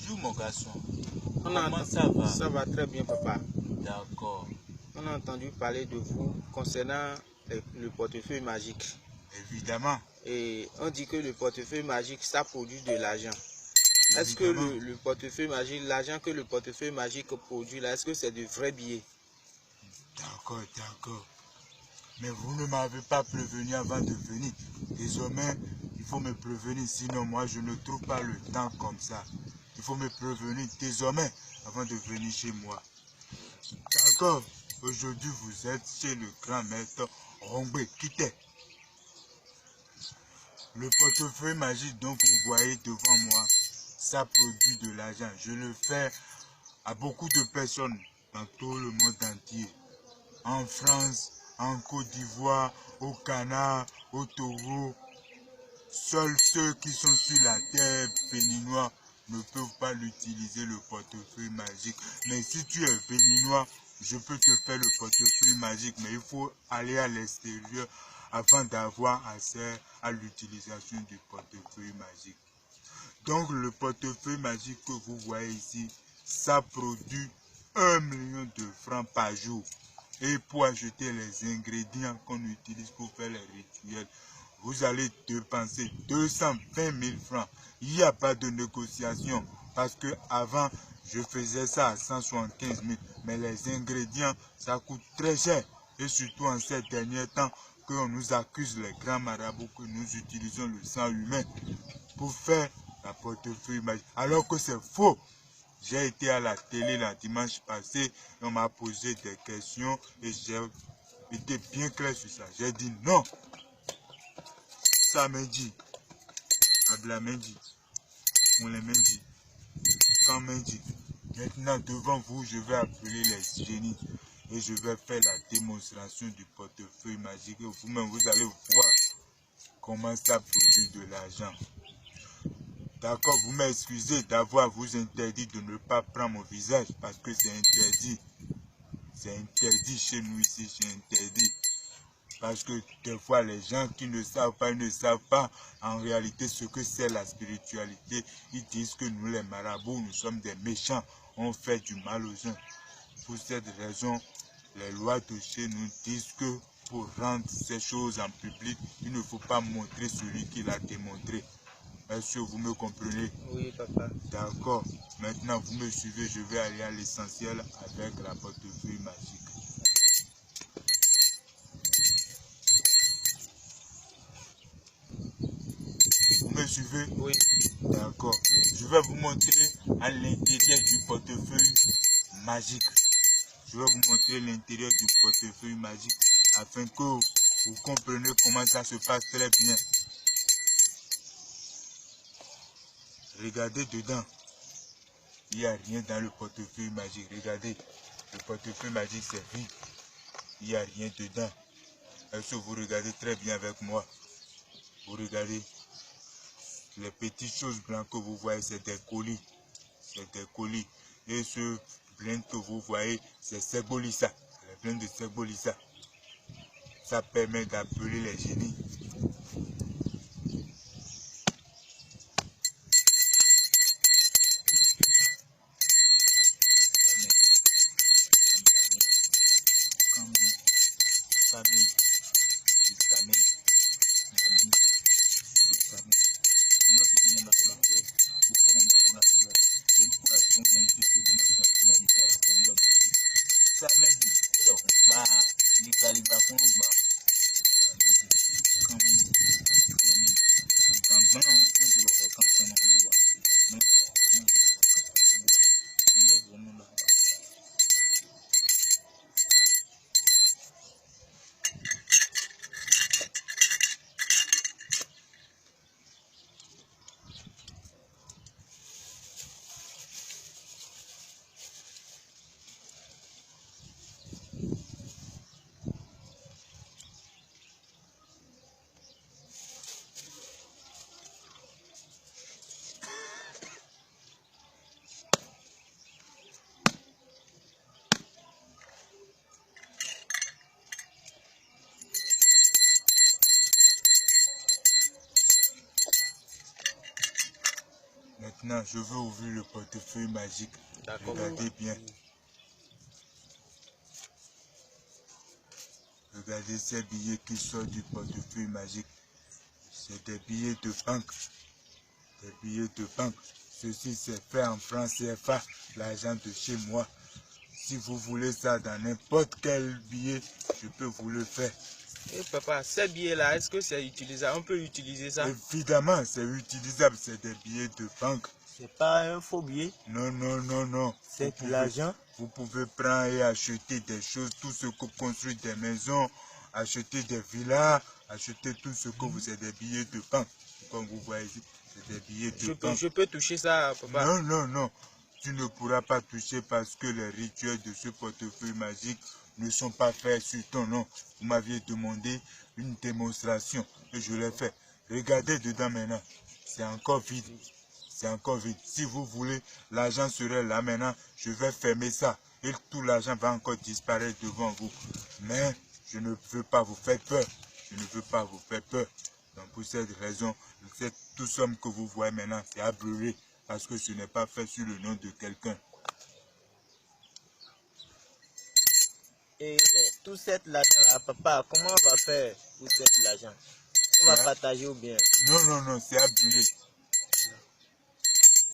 Bonjour mon garçon. Comment ça va? Ça va très bien, papa. D'accord. On a entendu parler de vous concernant le portefeuille magique. Évidemment. Et on dit que le portefeuille magique, ça produit de l'argent. Est-ce que Évidemment. le portefeuille magique, l'argent que le portefeuille magique produit là, est-ce que c'est de vrais billets? D'accord, d'accord. Mais vous ne m'avez pas prévenu avant de venir. Désormais, il faut me prévenir, sinon moi je ne trouve pas le temps comme ça. Il faut me prévenir désormais avant de venir chez moi. D'accord. Aujourd'hui, vous êtes chez le grand maître Rongbé. Quittez. Le portefeuille magique dont vous voyez devant moi, ça produit de l'argent. Je le fais à beaucoup de personnes dans tout le monde entier. En France, en Côte d'Ivoire, au Ghana, au Togo. Seuls ceux qui sont sur la terre béninois ne peuvent pas l'utiliser, le portefeuille magique. Mais si tu es béninois, je peux te faire le portefeuille magique, mais il faut aller à l'extérieur afin d'avoir accès à l'utilisation du portefeuille magique. Donc le portefeuille magique que vous voyez ici, ça produit 1 million de francs par jour. Et pour acheter les ingrédients qu'on utilise pour faire les rituels, vous allez dépenser 220 000 francs. Il n'y a pas de négociation parce que avant je faisais ça à 175 000. Mais les ingrédients, ça coûte très cher. Et surtout en ces derniers temps, qu'on nous accuse les grands marabouts que nous utilisons le sang humain pour faire la portefeuille magique. Alors que c'est faux. J'ai été à la télé le dimanche passé et on m'a posé des questions et j'ai été bien clair sur ça. J'ai dit non. Samedi, Ablamendi, Moulemendi, Kamendi. Maintenant, devant vous, je vais appeler les génies et je vais faire la démonstration du portefeuille magique. Et vous-même, vous allez voir comment ça produit de l'argent. D'accord, vous m'excusez d'avoir vous interdit de ne pas prendre mon visage parce que c'est interdit. C'est interdit chez nous ici, c'est interdit. Parce que des fois, les gens qui ne savent pas, ils ne savent pas en réalité ce que c'est la spiritualité. Ils disent que nous, les marabouts, nous sommes des méchants. On fait du mal aux gens. Pour cette raison, les lois de chez nous disent que pour rendre ces choses en public, il ne faut pas montrer celui qui l'a démontré. Est-ce que vous me comprenez? Oui, papa. D'accord. Maintenant, vous me suivez, je vais aller à l'essentiel avec la portefeuille magique. Vous me suivez? Oui. D'accord. Je vais vous montrer à l'intérieur du portefeuille magique. Je vais vous montrer l'intérieur du portefeuille magique afin que vous compreniez comment ça se passe très bien. Regardez dedans. Il n'y a rien dans le portefeuille magique. Regardez. Le portefeuille magique, c'est vide. Il n'y a rien dedans. Est-ce que vous regardez très bien avec moi? Vous regardez. Les petites choses blanches que vous voyez, c'est des colis. C'est des colis. Et ce blend que vous voyez, c'est Segbolissa. Le blend de Segbolissa. Ça permet d'appeler les génies. Maintenant, je veux ouvrir le portefeuille magique. D'accord. Regardez bien. Regardez ces billets qui sortent du portefeuille magique. C'est des billets de banque. Des billets de banque. Ceci c'est fait en francs CFA, l'argent de chez moi. Si vous voulez ça dans n'importe quel billet, je peux vous le faire. Et papa, ces billets-là, est-ce que c'est utilisable? On peut utiliser ça? Évidemment, c'est utilisable. C'est des billets de banque. C'est pas un faux billet. Non, non, non, non. C'est de l'argent. Vous pouvez prendre et acheter des choses, tout ce que construit des maisons, acheter des villas, acheter tout ce que vous avez des billets de banque. Comme vous voyez ici, c'est des billets de banque. Je peux toucher ça, papa? Non, non, non. Tu ne pourras pas toucher parce que les rituels de ce portefeuille magique ne sont pas faits sur ton nom. Vous m'aviez demandé une démonstration et je l'ai fait. Regardez dedans maintenant. C'est encore vide. C'est encore vide. Si vous voulez, l'argent serait là maintenant. Je vais fermer ça. Et tout l'argent va encore disparaître devant vous. Mais je ne veux pas vous faire peur. Je ne veux pas vous faire peur. Donc pour cette raison, cette toute somme que vous voyez maintenant, c'est à brûler. Parce que ce n'est pas fait sur le nom de quelqu'un. Et tout cet argent-là, papa, comment on va faire pour cet argent? On va partager ou bien? Non, non, non, c'est à brûler.